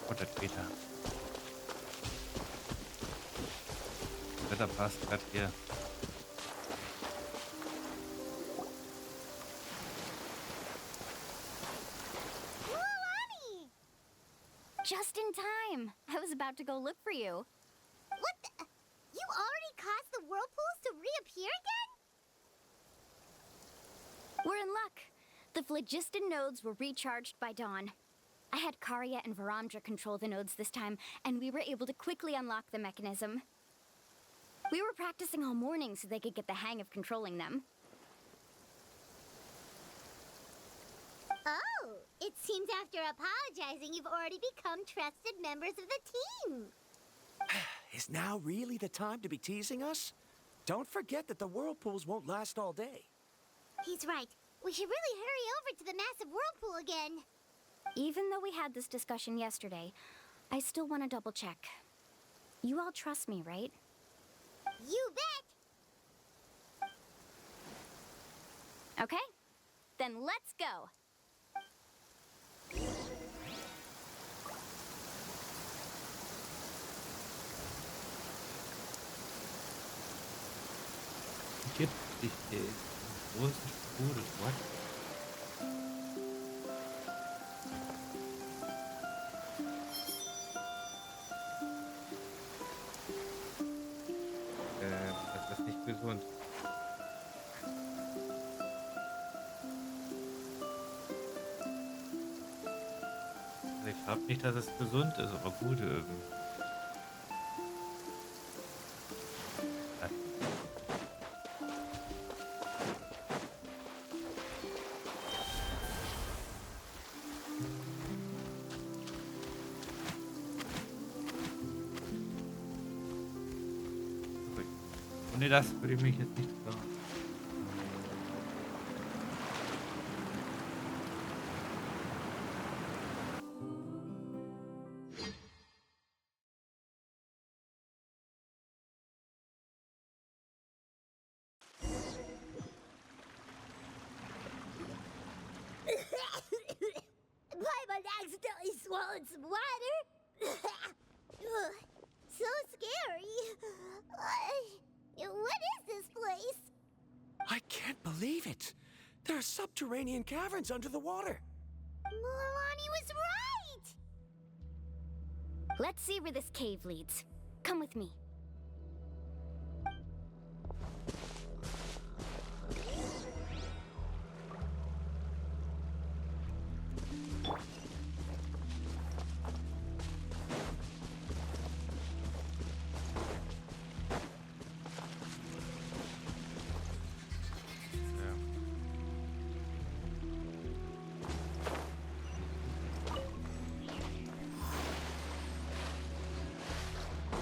Futtertreter. Das Wetter passt gerade hier. Lonnie! Just in time. I was about to go look for you. What the? You already caused the whirlpools to reappear again? We're in luck. The phlogiston nodes were recharged by dawn. I had Karya and Varamdra control the nodes this time, and we were able to quickly unlock the mechanism. We were practicing all morning so they could get the hang of controlling them. Oh, it seems after apologizing, you've already become trusted members of the team. Is now really the time to be teasing us? Don't forget that the whirlpools won't last all day. He's right. We should really hurry over to the massive whirlpool again. Even though we had this discussion yesterday, I still want to double check. You all trust me, right? You bet! Okay, then let's go. Gibt sich die großen Sprudel. What? Das ist nicht gesund. Also ich glaube nicht, dass es gesund ist, aber gut. Nee, das würde ich mich jetzt nicht sagen. Paimon accidentally swallowed some water. So scary. What is this place? I can't believe it. There are subterranean caverns under the water. Milani was right! Let's see where this cave leads. Come with me.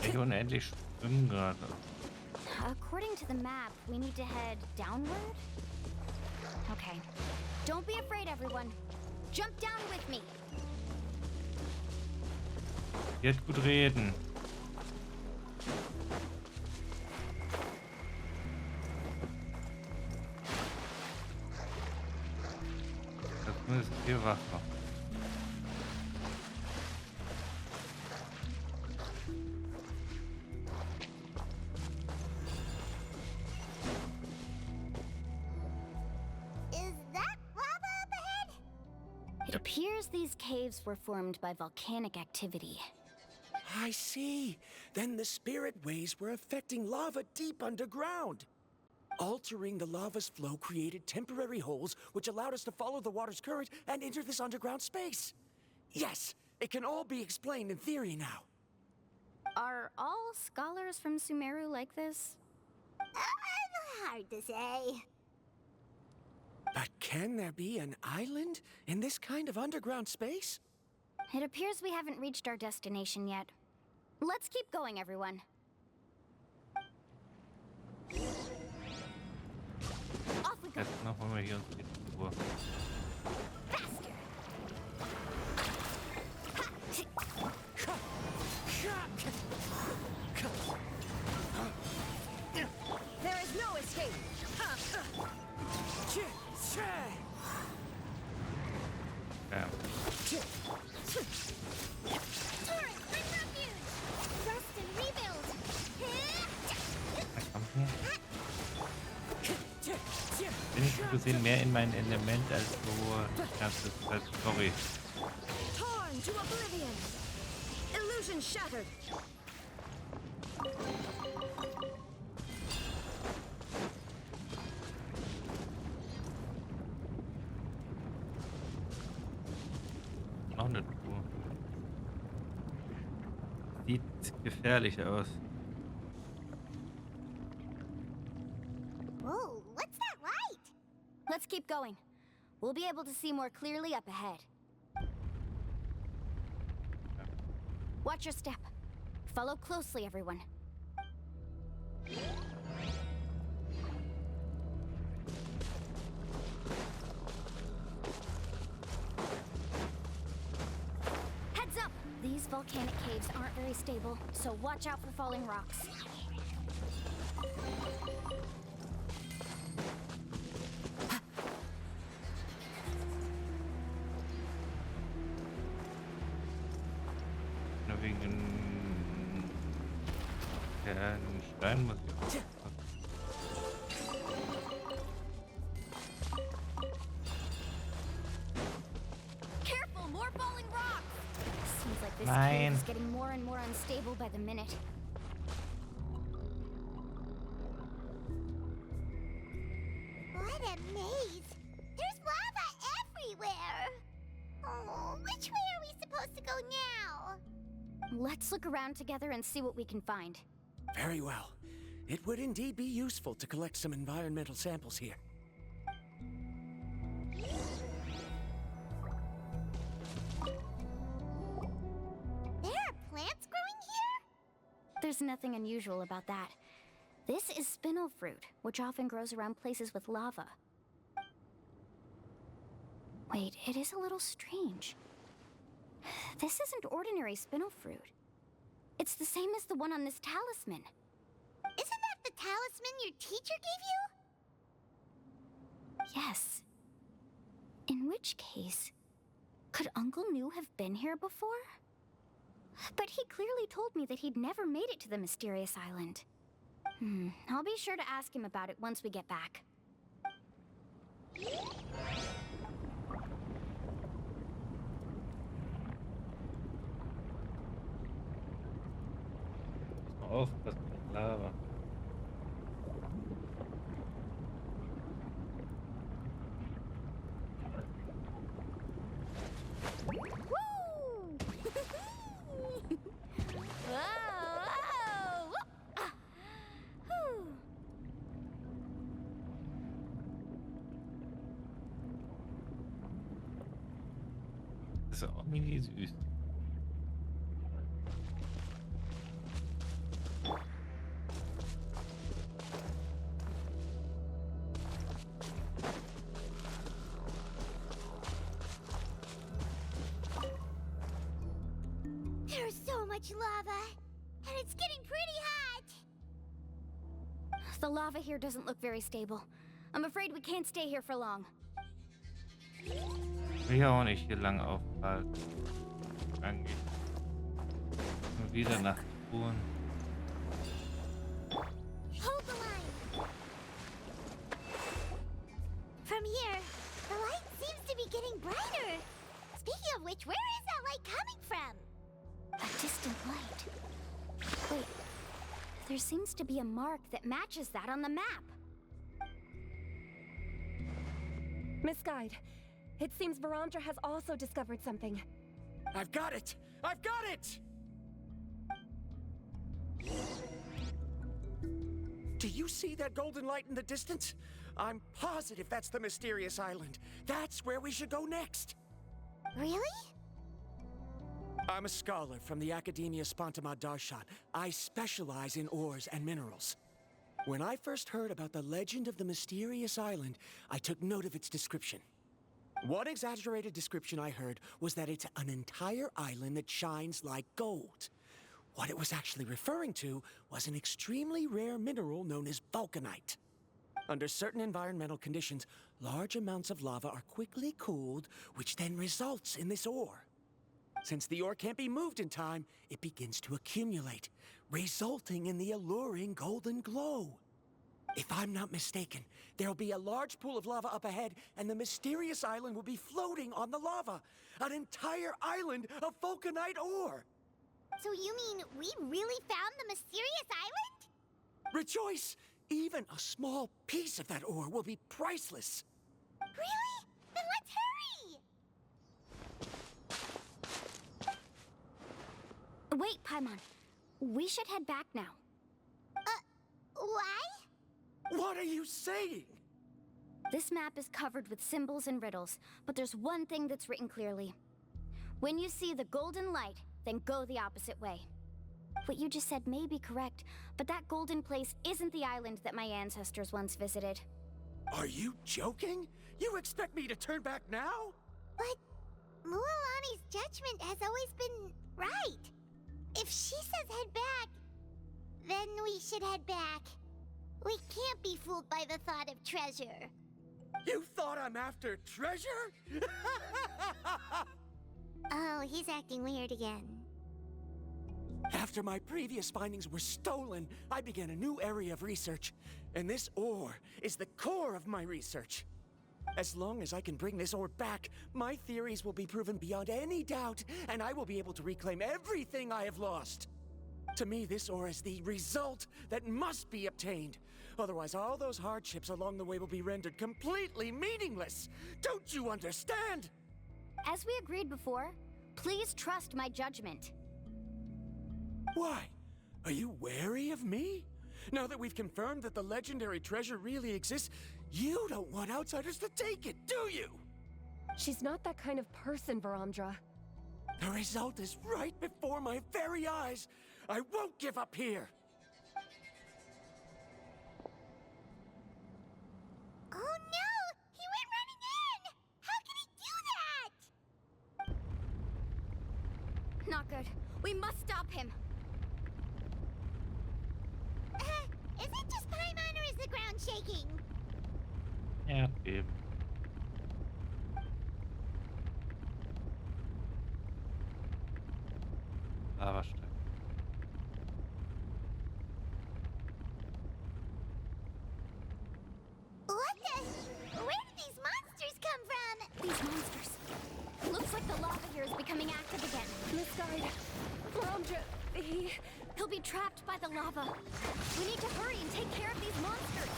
Ich unendlich schwimmen gerade. According to the map, we need to head downward? Okay. Don't be afraid, everyone. Jump down with me. Jetzt gut reden. Das ist hier Wasser. It appears these caves were formed by volcanic activity. I see. Then the spirit waves were affecting lava deep underground. Altering the lava's flow created temporary holes which allowed us to follow the water's current and enter this underground space. Yes, it can all be explained in theory now. Are all scholars from Sumeru like this? Hard to say. But can there be an island in this kind of underground space? It appears we haven't reached our destination yet. Let's keep going, everyone. Off we go. Jetzt noch mal hier uns die Spur. Faster. There is no escape. Ja. so gesehen mehr in mein Element als so die ganze Zeit Story. Torn to oblivion. Illusion shattered. Noch eine Truhe. Sieht gefährlich aus. Whoa, what's that light? Let's keep going. We'll be able to see more clearly up ahead. Watch your step. Follow closely, everyone. Heads up! These volcanic caves aren't very stable, so watch out for falling rocks. Nur wegen der Stein muss ich aufpassen. Careful, more falling rocks! Seems like this Nein. cave is getting more and more unstable by the minute. What a maze! There's lava everywhere! Oh, which way are we supposed to go now? Let's look around together and see what we can find. Very well. It would indeed be useful to collect some environmental samples here. There are plants growing here? There's nothing unusual about that. This is spinel fruit, which often grows around places with lava. Wait, it is a little strange. This isn't ordinary spinel fruit. It's the same as the one on this talisman. Isn't that the talisman your teacher gave you? Yes. In which case, could Uncle New have been here before? But he clearly told me that he'd never made it to the mysterious island. I'll be sure to ask him about it once we get back. Aufpassen mit Lava. Woo! Whoa, whoa! Ah. Whew. Das ist auch mini süß. There's so much lava, and it's getting pretty hot. The lava here doesn't look very stable. I'm afraid we can't stay here for long. Ich will ja auch nicht hier lang aufhalten. Eigentlich. Nur wieder nach Spuren. Hold the line. From here, the light seems to be getting brighter. Speaking of which, where is that light coming from? A distant light. Wait, there seems to be a mark that matches that on the map. Miss Guide, it seems Barantra has also discovered something. I've got it! I've got it! Do you see that golden light in the distance? I'm positive that's the mysterious island. That's where we should go next. Really? I'm a scholar from the Academia Spontamad Darshan. I specialize in ores and minerals. When I first heard about the legend of the mysterious island, I took note of its description. One exaggerated description I heard was that it's an entire island that shines like gold. What it was actually referring to was an extremely rare mineral known as vulcanite. Under certain environmental conditions, large amounts of lava are quickly cooled, which then results in this ore. Since the ore can't be moved in time, it begins to accumulate, resulting in the alluring golden glow. If I'm not mistaken, there'll be a large pool of lava up ahead, and the mysterious island will be floating on the lava. An entire island of vulcanite ore! So you mean we really found the mysterious island? Rejoice! Even a small piece of that ore will be priceless. Really? Then let's hurry! Wait, Paimon. We should head back now. Why? What are you saying? This map is covered with symbols and riddles, but there's one thing that's written clearly. When you see the golden light, then go the opposite way. What you just said may be correct, but that golden place isn't the island that my ancestors once visited. Are you joking? You expect me to turn back now? But Mualani's judgment has always been right. If she says head back, then we should head back. We can't be fooled by the thought of treasure. You thought I'm after treasure? Oh, he's acting weird again. After my previous findings were stolen, I began a new area of research. And this ore is the core of my research. As long as I can bring this ore back, my theories will be proven beyond any doubt, and I will be able to reclaim everything I have lost. To me, this ore is the result that must be obtained. Otherwise, all those hardships along the way will be rendered completely meaningless. Don't you understand? As we agreed before, please trust my judgment. Why? Are you wary of me? Now that we've confirmed that the legendary treasure really exists, you don't want outsiders to take it, do you? She's not that kind of person, Varamdra. The result is right before my very eyes. I won't give up here. Oh no! He went running in! How can he do that? Not good. We must stop him. Is it just Paimon or is the ground shaking? Ja, eben. Lavastein. What the? Where did these monsters come from? These monsters. Looks like the lava here is becoming active again. Misguide. Varamdra, He'll be trapped by the lava. We need to hurry and take care of these monsters.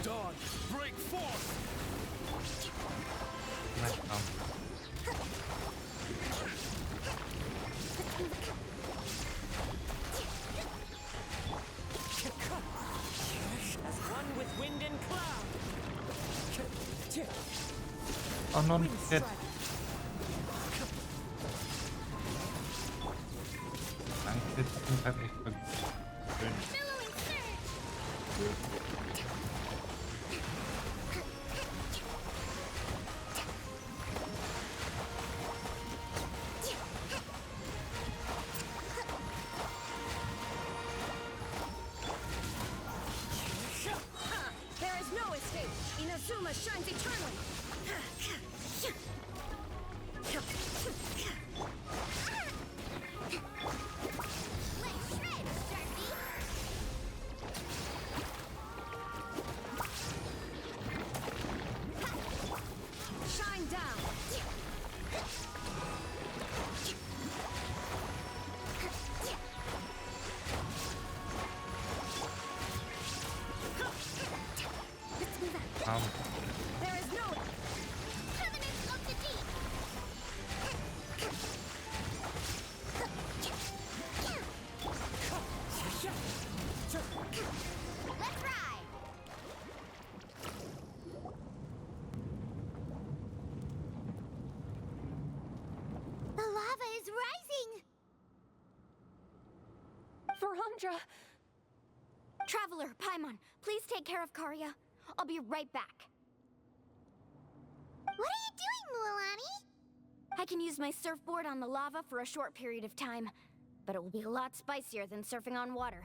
Dawn, break forth! Na komm. As one with wind and cloud! Oh, noch ein Pferd. Danke, das hat echt vergönnt. Billowing surge. there is no escape. Inazuma shines eternally. Let's shred, Starkey. Shine down. There is no Covenant of the deep. Let's ride. The lava is rising. Varamdra. Traveler, Paimon, please take care of Karya. I'll be right back. What are you doing, Mualani? I can use my surfboard on the lava for a short period of time, but it will be a lot spicier than surfing on water.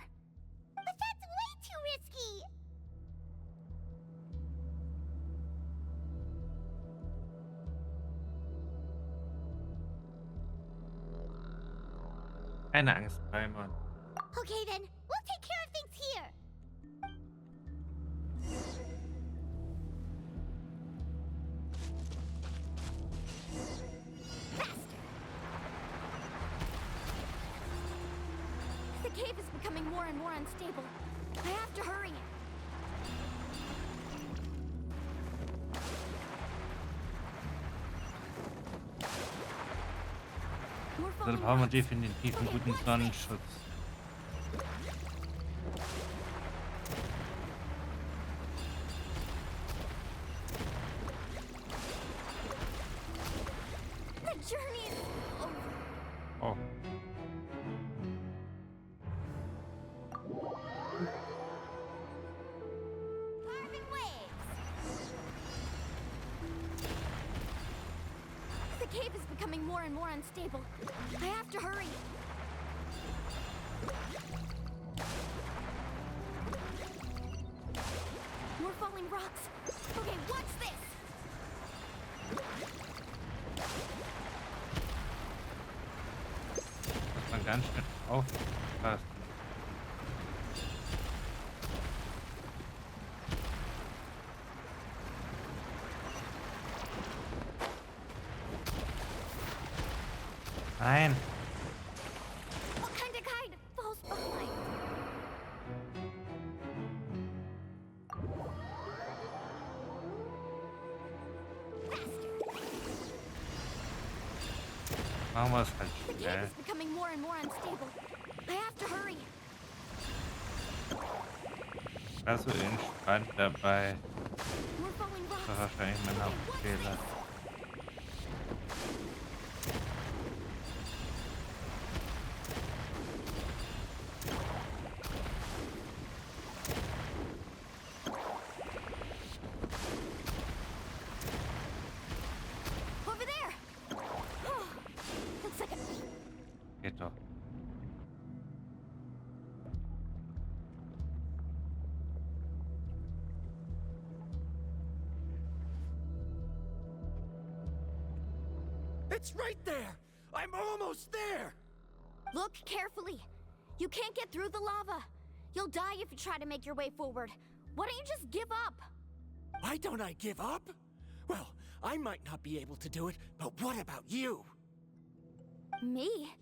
But that's way too risky! Keine Angst, Paimon. Okay then, we'll take care of things here. The cave is becoming more and more unstable. I have to hurry. We're Also falling brauchen wir rocks. definitiv einen guten Sonnenschutz. The journey is over. Oh, Carving waves. The cave is becoming more and more unstable. I have to hurry. We're falling rocks. Okay, watch this. muss man ganz schön aufpassen. Nein. What kind of guide falls behind? Machen wir es halt The cave schnell. is becoming more and more unstable. I have to hurry. Also entspannt dabei. We're falling rocks. Das war wahrscheinlich mein Okay, watch Hauptfehler. this. Over there. Oh, looks like a Geht doch. It's right there! I'm almost there! Look carefully. You can't get through the lava. You'll die if you try to make your way forward. Why don't you just give up? Why don't I give up? Well, I might not be able to do it, but what about you? Me?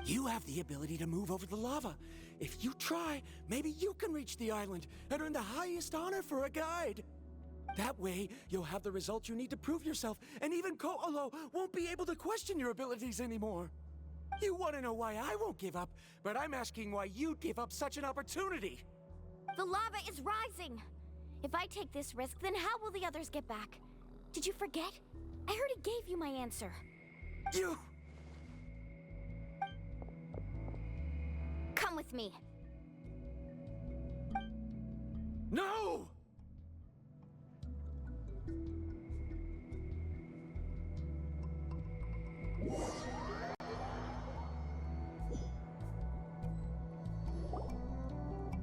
You have the ability to move over the lava. If you try, maybe you can reach the island and earn the highest honor for a guide. That way, you'll have the results you need to prove yourself, and even Ko'olo won't be able to question your abilities anymore. You want to know why I won't give up, but I'm asking why you'd give up such an opportunity. The lava is rising. If I take this risk, then how will the others get back? Did you forget? I already gave you my answer. You... Come with me. No!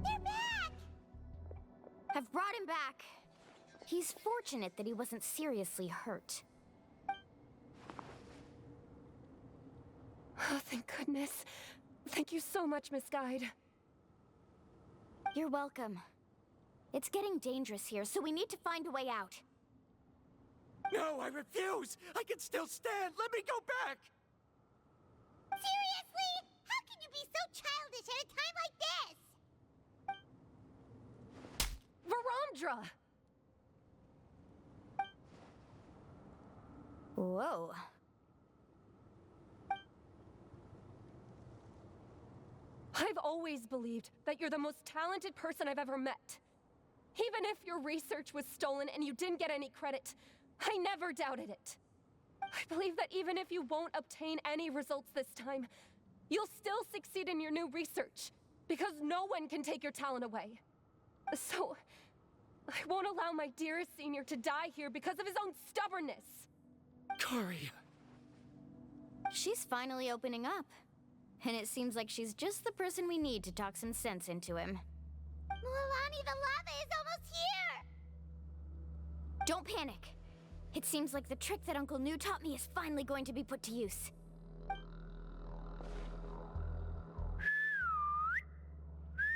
They're back! I've brought him back. He's fortunate that he wasn't seriously hurt. Oh, thank goodness. Thank you so much, Miss Guide. You're welcome. It's getting dangerous here, so we need to find a way out. No, I refuse! I can still stand! Let me go back! Seriously? How can you be so childish at a time like this? Varandra! Whoa. I've always believed that you're the most talented person I've ever met. Even if your research was stolen and you didn't get any credit, I never doubted it. I believe that even if you won't obtain any results this time, you'll still succeed in your new research, because no one can take your talent away. So, I won't allow my dearest senior to die here because of his own stubbornness. Karia. She's finally opening up. And it seems like she's just the person we need to talk some sense into him. Mualani, the lava is almost here! Don't panic. It seems like the trick that Uncle Nu taught me is finally going to be put to use.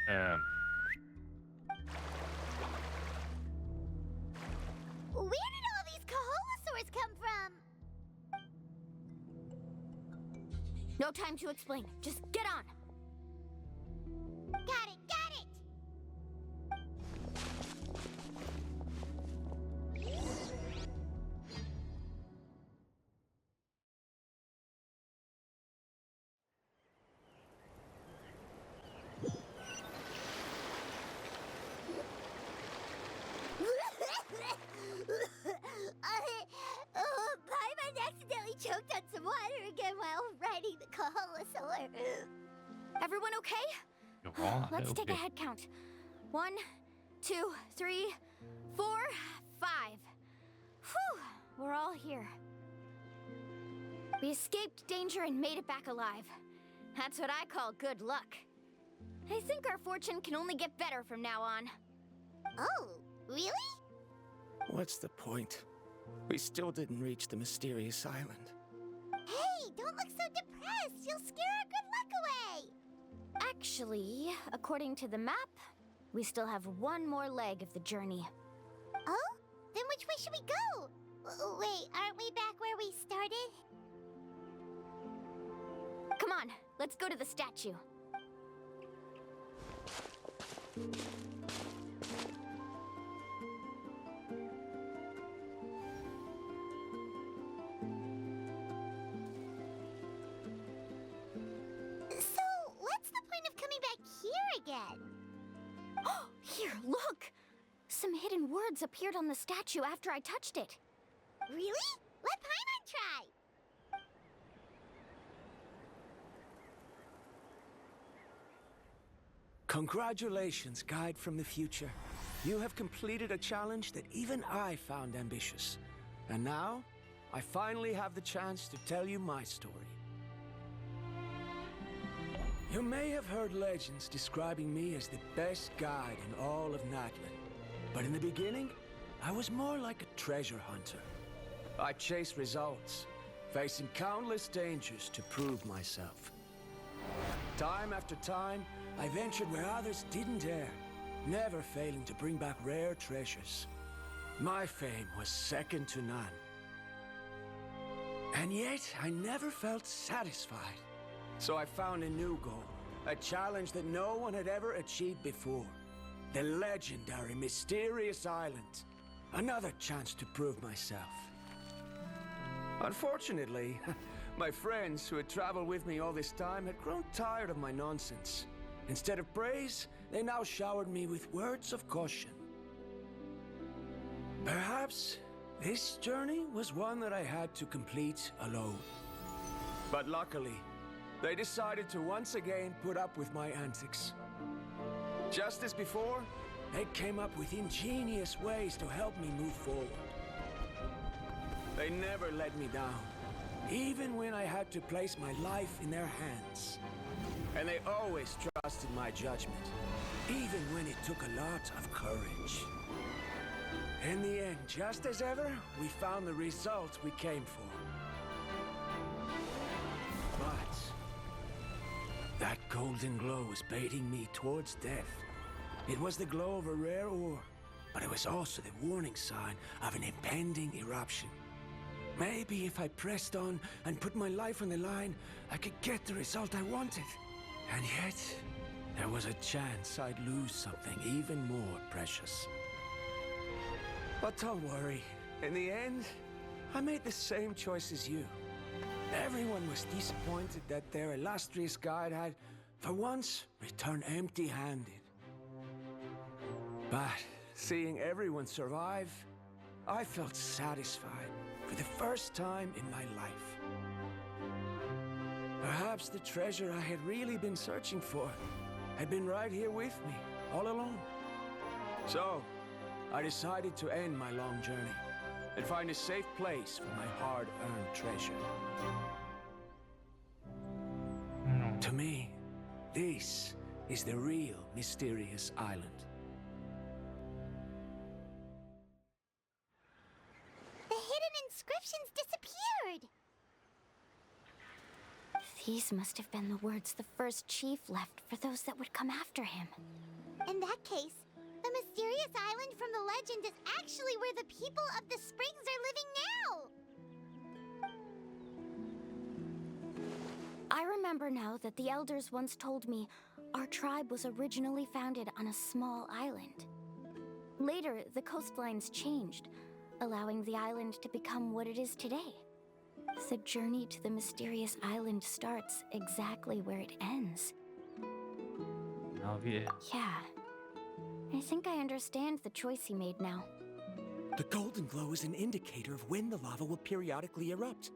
Where did all these Kaholosaurs come from? No time to explain. Just get on. Got it, got it! Paimon accidentally choked on some water again while riding the Kaholosaur. Everyone okay? Ja, Let's take a okay. head count. 1, 2, 3, 4, 5. Whew, we're all here. We escaped danger and made it back alive. That's what I call good luck. I think our fortune can only get better from now on. Oh, really? What's the point? We still didn't reach the mysterious island. Hey, don't look so depressed. You'll scare our good luck away. Actually, according to the map, we still have one more leg of the journey. Oh? Then which way should we go? Wait, aren't we back where we started? Come on, let's go to the statue. So, what's the point of coming back here again? Oh, here, look! Some hidden words appeared on the statue after I touched it. Really? Let Paimon try! Congratulations, guide from the future. You have completed a challenge that even I found ambitious. And now, I finally have the chance to tell you my story. You may have heard legends describing me as the best guide in all of Natlan. But in the beginning, I was more like a treasure hunter. I chased results, facing countless dangers to prove myself. Time after time, I ventured where others didn't dare, never failing to bring back rare treasures. My fame was second to none. And yet, I never felt satisfied. So I found a new goal, a challenge that no one had ever achieved before. The legendary, mysterious island. Another chance to prove myself. Unfortunately, my friends who had traveled with me all this time had grown tired of my nonsense. Instead of praise, they now showered me with words of caution. Perhaps this journey was one that I had to complete alone. But luckily, they decided to once again put up with my antics. Just as before, they came up with ingenious ways to help me move forward. They never let me down, even when I had to place my life in their hands. And they always trusted my judgment, even when it took a lot of courage. In the end, just as ever, we found the result we came for. But that golden glow was baiting me towards death. It was the glow of a rare ore, but it was also the warning sign of an impending eruption. Maybe if I pressed on and put my life on the line, I could get the result I wanted. And yet, there was a chance I'd lose something even more precious. But don't worry. In the end, I made the same choice as you. Everyone was disappointed that their illustrious guide had, for once, returned empty-handed. But seeing everyone survive, I felt satisfied for the first time in my life. Perhaps the treasure I had really been searching for had been right here with me, all along. So, I decided to end my long journey and find a safe place for my hard-earned treasure. To me, this is the real mysterious island. The hidden inscriptions disappeared! These must have been the words the first chief left for those that would come after him. In that case, the mysterious island from the legend is actually where the people of the springs are living now! I remember now that the elders once told me our tribe was originally founded on a small island. Later, the coastlines changed, allowing the island to become what it is today. The journey to the mysterious island starts exactly where it ends. Genau wie er. Yeah. I think I understand the choice he made now. The golden glow is an indicator of when the lava will periodically erupt.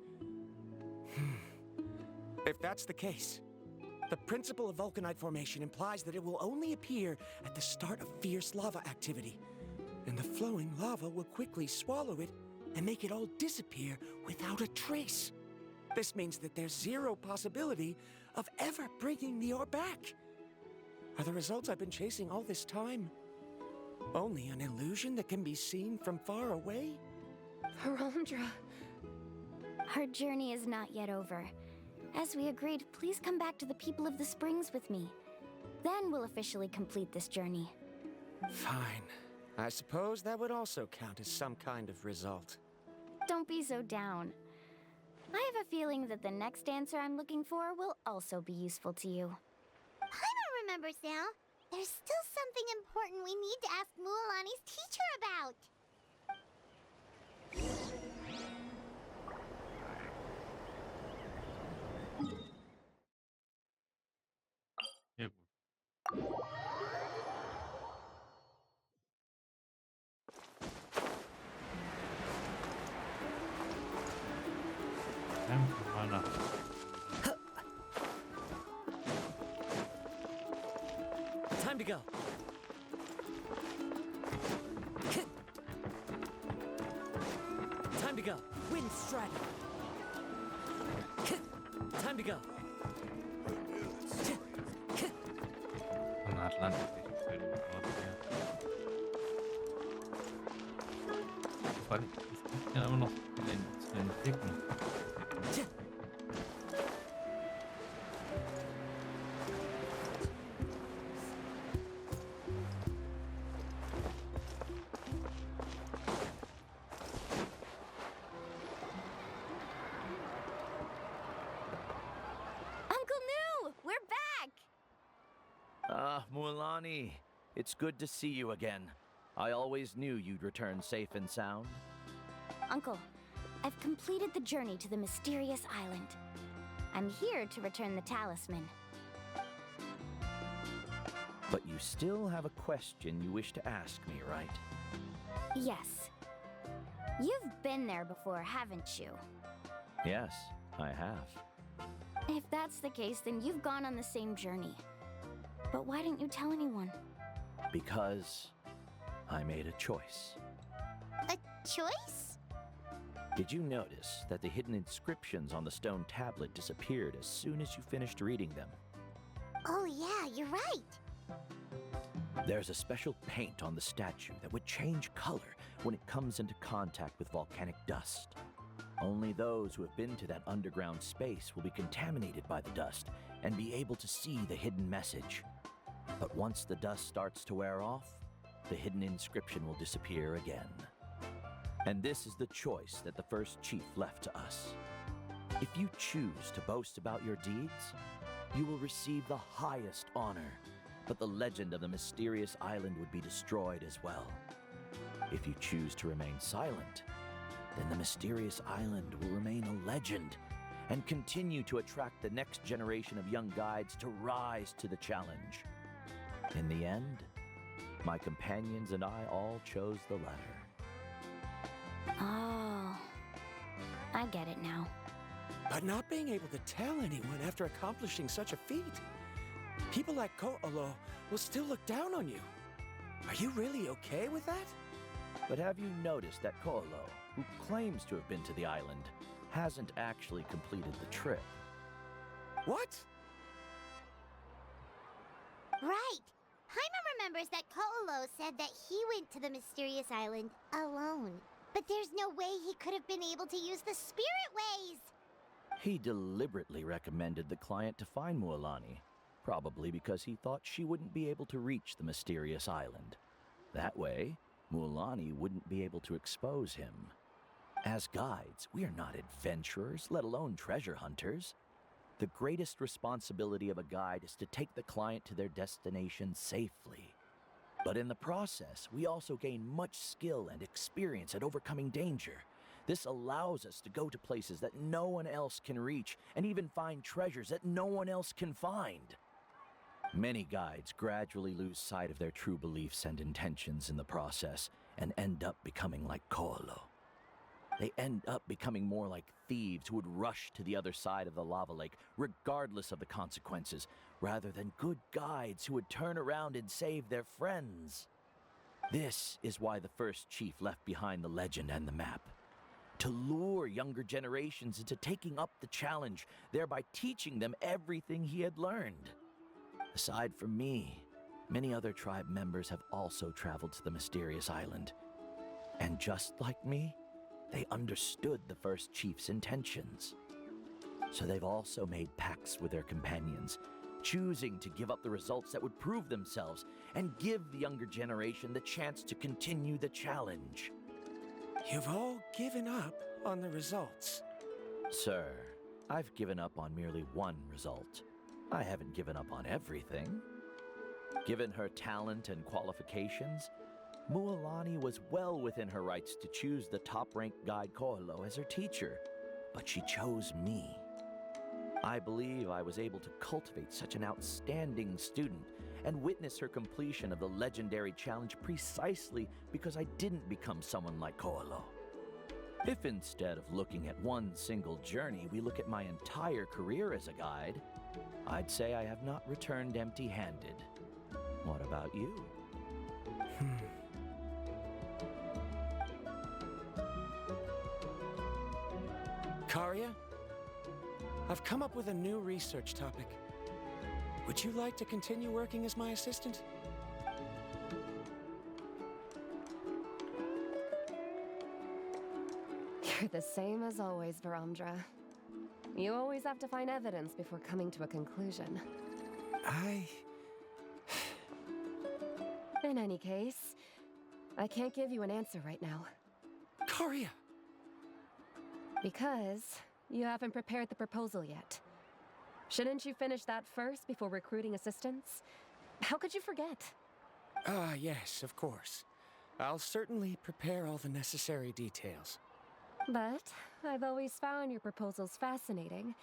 If that's the case, the principle of vulcanite formation implies that it will only appear at the start of fierce lava activity, and the flowing lava will quickly swallow it and make it all disappear without a trace. This means that there's zero possibility of ever bringing the ore back. Are the results I've been chasing all this time only an illusion that can be seen from far away? Verandra. Our journey is not yet over. As we agreed, please come back to the people of the springs with me. Then we'll officially complete this journey. Fine. I suppose that would also count as some kind of result. Don't be so down. I have a feeling that the next answer I'm looking for will also be useful to you. Paimon remembers now. There's still something important we need to ask Mualani's teacher about. Ja, gut. Einfach mal nach. Time to go. Time to go. Wind strike. Time to go. Von der Atlantik fällt mir aus, ja. Vor allem, es gibt ja immer noch viele zu entdecken. Uncle New! We're back! Ah, Mualani, it's good to see you again. I always knew you'd return safe and sound. Uncle, I've completed the journey to the mysterious island. I'm here to return the talisman. But you still have a question you wish to ask me, right? Yes. You've been there before, haven't you? Yes, I have. If that's the case, then you've gone on the same journey. But why didn't you tell anyone? Because I made a choice. A choice? Did you notice that the hidden inscriptions on the stone tablet disappeared as soon as you finished reading them? Oh yeah, you're right. There's a special paint on the statue that would change color when it comes into contact with volcanic dust. Only those who have been to that underground space will be contaminated by the dust and be able to see the hidden message. But once the dust starts to wear off, the hidden inscription will disappear again. And this is the choice that the first chief left to us. If you choose to boast about your deeds, you will receive the highest honor, but the legend of the mysterious island would be destroyed as well. If you choose to remain silent, then the mysterious island will remain a legend and continue to attract the next generation of young guides to rise to the challenge. In the end, my companions and I all chose the latter. Oh, I get it now. But not being able to tell anyone after accomplishing such a feat. People like Ko'olo will still look down on you. Are you really okay with that? But have you noticed that Ko'olo, who claims to have been to the island, hasn't actually completed the trip? What? Right. Paimon remembers that Ko'olo said that he went to the mysterious island alone. But there's no way he could have been able to use the spirit ways. He deliberately recommended the client to find Mualani, probably because he thought she wouldn't be able to reach the mysterious island. That way, Mualani wouldn't be able to expose him. As guides, we are not adventurers, let alone treasure hunters. The greatest responsibility of a guide is to take the client to their destination safely. But in the process, we also gain much skill and experience at overcoming danger. This allows us to go to places that no one else can reach, and even find treasures that no one else can find. Many guides gradually lose sight of their true beliefs and intentions in the process, and end up becoming like Koalo. They end up becoming more like thieves who would rush to the other side of the lava lake, regardless of the consequences, rather than good guides who would turn around and save their friends. This is why the first chief left behind the legend and the map. To lure younger generations into taking up the challenge, thereby teaching them everything he had learned. Aside from me, many other tribe members have also traveled to the mysterious island. And just like me, they understood the first chief's intentions. So they've also made pacts with their companions, choosing to give up the results that would prove themselves and give the younger generation the chance to continue the challenge. You've all given up on the results. Sir, I've given up on merely one result. I haven't given up on everything. Given her talent and qualifications, Mualani was well within her rights to choose the top-ranked guide Koalo as her teacher, but she chose me. I believe I was able to cultivate such an outstanding student and witness her completion of the legendary challenge precisely because I didn't become someone like Koalo. If instead of looking at one single journey, we look at my entire career as a guide, I'd say I have not returned empty-handed. What about you? Karya, I've come up with a new research topic. Would you like to continue working as my assistant? You're the same as always, Varamdra. You always have to find evidence before coming to a conclusion. In any case, I can't give you an answer right now. Karya! Because you haven't prepared the proposal yet. Shouldn't you finish that first before recruiting assistants? How could you forget? Yes, of course. I'll certainly prepare all the necessary details. But I've always found your proposals fascinating,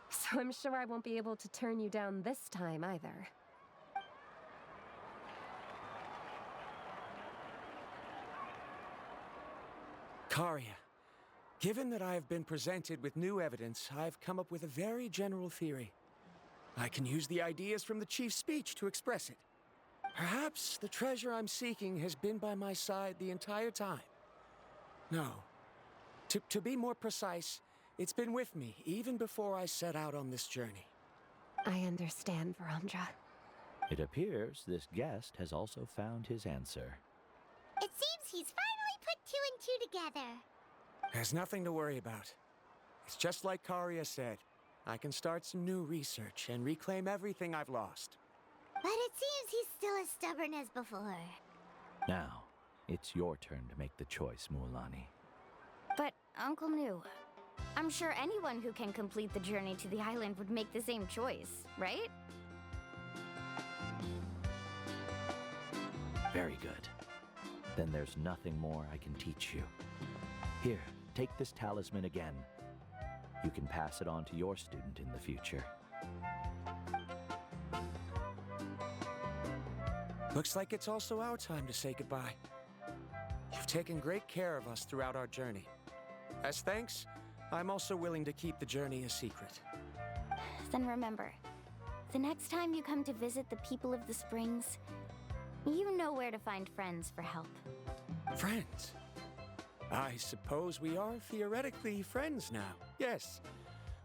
so I'm sure I won't be able to turn you down this time either. Karya, given that I have been presented with new evidence, I've come up with a very general theory. I can use the ideas from the chief's speech to express it. Perhaps the treasure I'm seeking has been by my side the entire time. No. To be more precise, it's been with me even before I set out on this journey. I understand, Varamdra. It appears this guest has also found his answer. It seems he's finally put two and two together. There's nothing to worry about. It's just like Karya said. I can start some new research and reclaim everything I've lost. But it seems he's still as stubborn as before. Now, it's your turn to make the choice, Mualani. But, Uncle New, I'm sure anyone who can complete the journey to the island would make the same choice, right? Very good. Then there's nothing more I can teach you. Here, take this talisman again. You can pass it on to your student in the future. Looks like it's also our time to say goodbye. You've taken great care of us throughout our journey. As thanks, I'm also willing to keep the journey a secret. Then remember, the next time you come to visit the people of the Springs, you know where to find friends for help. Friends? I suppose we are theoretically friends now. Yes.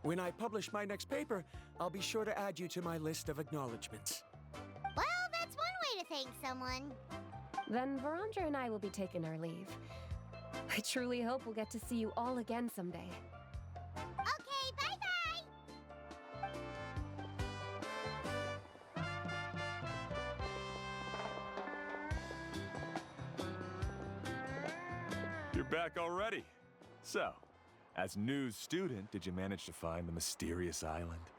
When I publish my next paper, I'll be sure to add you to my list of acknowledgements. Well, that's one way to thank someone. Then Varamdra and I will be taking our leave. I truly hope we'll get to see you all again someday. Okay, bye-bye! back already. So, as news student, did you manage to find the mysterious island?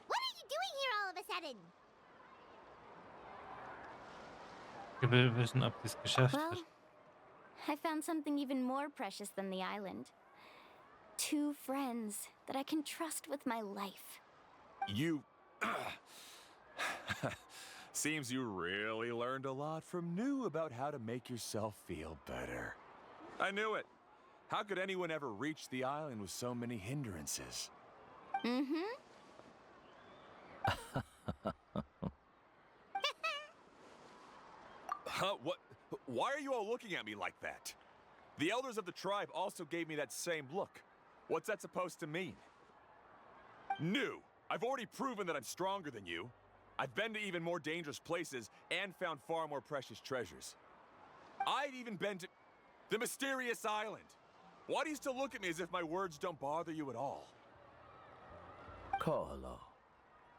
What are you doing here all of a sudden? Ich will wissen, ob sie es geschafft Well, hat. I found something even more precious than the island. 2 friends that I can trust with my life. You... Seems you really learned a lot from New about how to make yourself feel better. I knew it. How could anyone ever reach the island with so many hindrances? Mm-hmm. Huh? What? Why are you all looking at me like that? The elders of the tribe also gave me that same look. What's that supposed to mean? New. I've already proven that I'm stronger than you. I've been to even more dangerous places and found far more precious treasures. I've even been to the mysterious island. Why do you still look at me as if my words don't bother you at all? Koholo,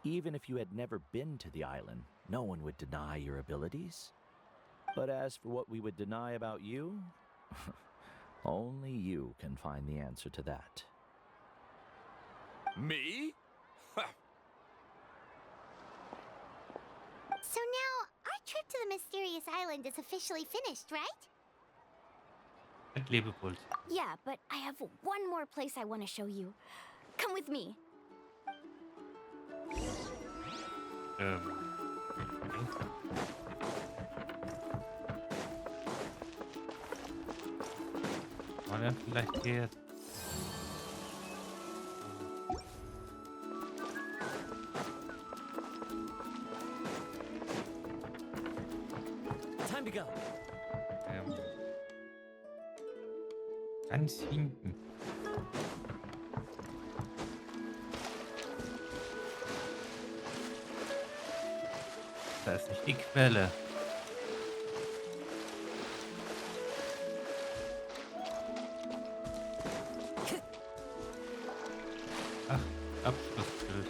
even if you had never been to the island, no one would deny your abilities. But as for what we would deny about you, only you can find the answer to that. Me? So now, our trip to the mysterious island is officially finished, right? Mit Lebepuls. Yeah, but I have one more place I want to show you. Come with me. Wollen wir vielleicht hier jetzt... Time to go. Ganz hinten. Da ist nicht die Quelle. Ach, Abschlussbild.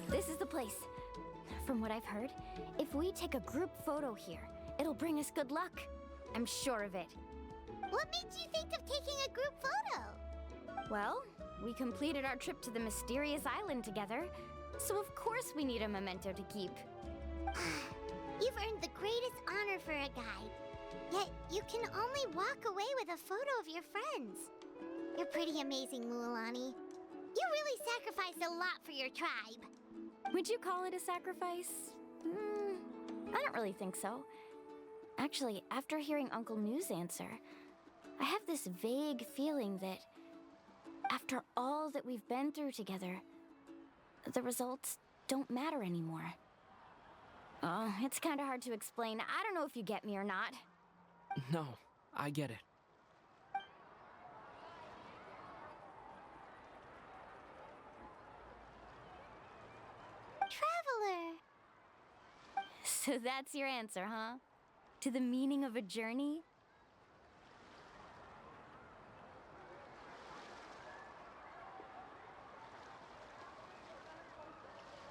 This is the place. From what I've heard, if we take a group photo here, it'll bring us good luck. I'm sure of it. What made you think of taking a group photo? Well, we completed our trip to the mysterious island together, so of course we need a memento to keep. You've earned the greatest honor for a guide. Yet, you can only walk away with a photo of your friends. You're pretty amazing, Mualani. You really sacrificed a lot for your tribe. Would you call it a sacrifice? I don't really think so. Actually, after hearing Uncle New's answer, I have this vague feeling that after all that we've been through together, the results don't matter anymore. Oh, it's kind of hard to explain. I don't know if you get me or not. No, I get it. Traveler. So that's your answer, huh? To the meaning of a journey?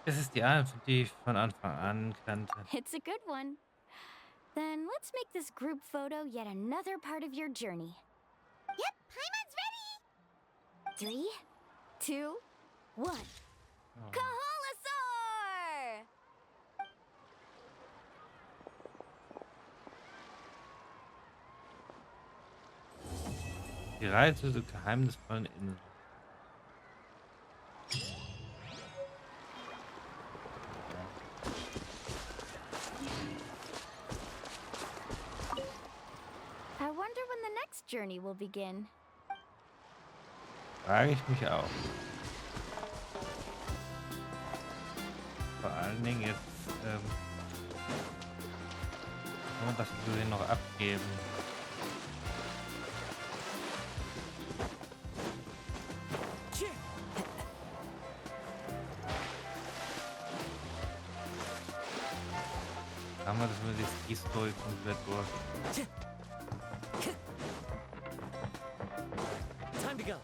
Das ist die Antwort, die ich von Anfang an kannte. It's a good one. Then let's make this group photo yet another part of your journey. Yep, Paimon's ready. 3, 2, 1. Kaholasaur! Die Reise zur geheimnisvollen Insel. I wonder when the next journey will begin. Frage ich mich auch. Vor allen Dingen jetzt, was wir den noch abgeben. Haben wir das mit der Story komplett durch. Time to go.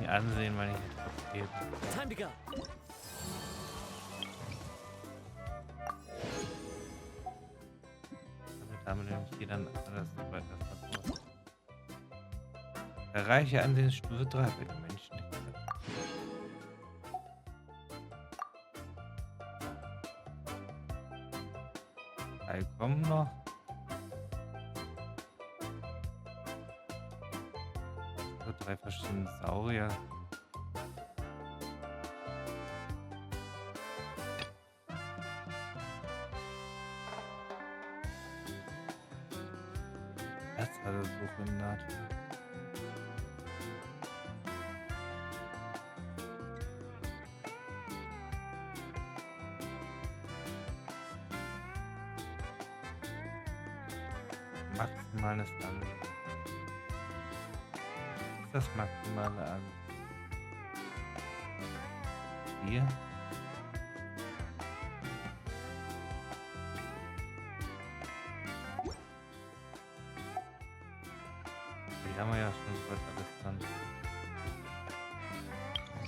nicht ansehen, wenn ich etwas gebe. Time to go. Damit nehme ich hier dann alles weiter vor. Erreiche Ansehensstufe 3 für die Menschen. Drei kommen noch. So 3 verschiedene Saurier. Das hat er so genannt. Maximales Ansehen. Das maximale Ansehen. Hier. Die haben wir ja schon bald alles dran.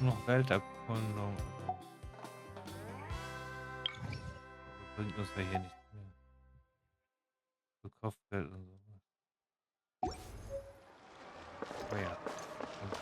Nur noch Welterkundung. Das bringt uns ja hier nicht mehr. So Kopfgeld und sowas. Oh ja. Und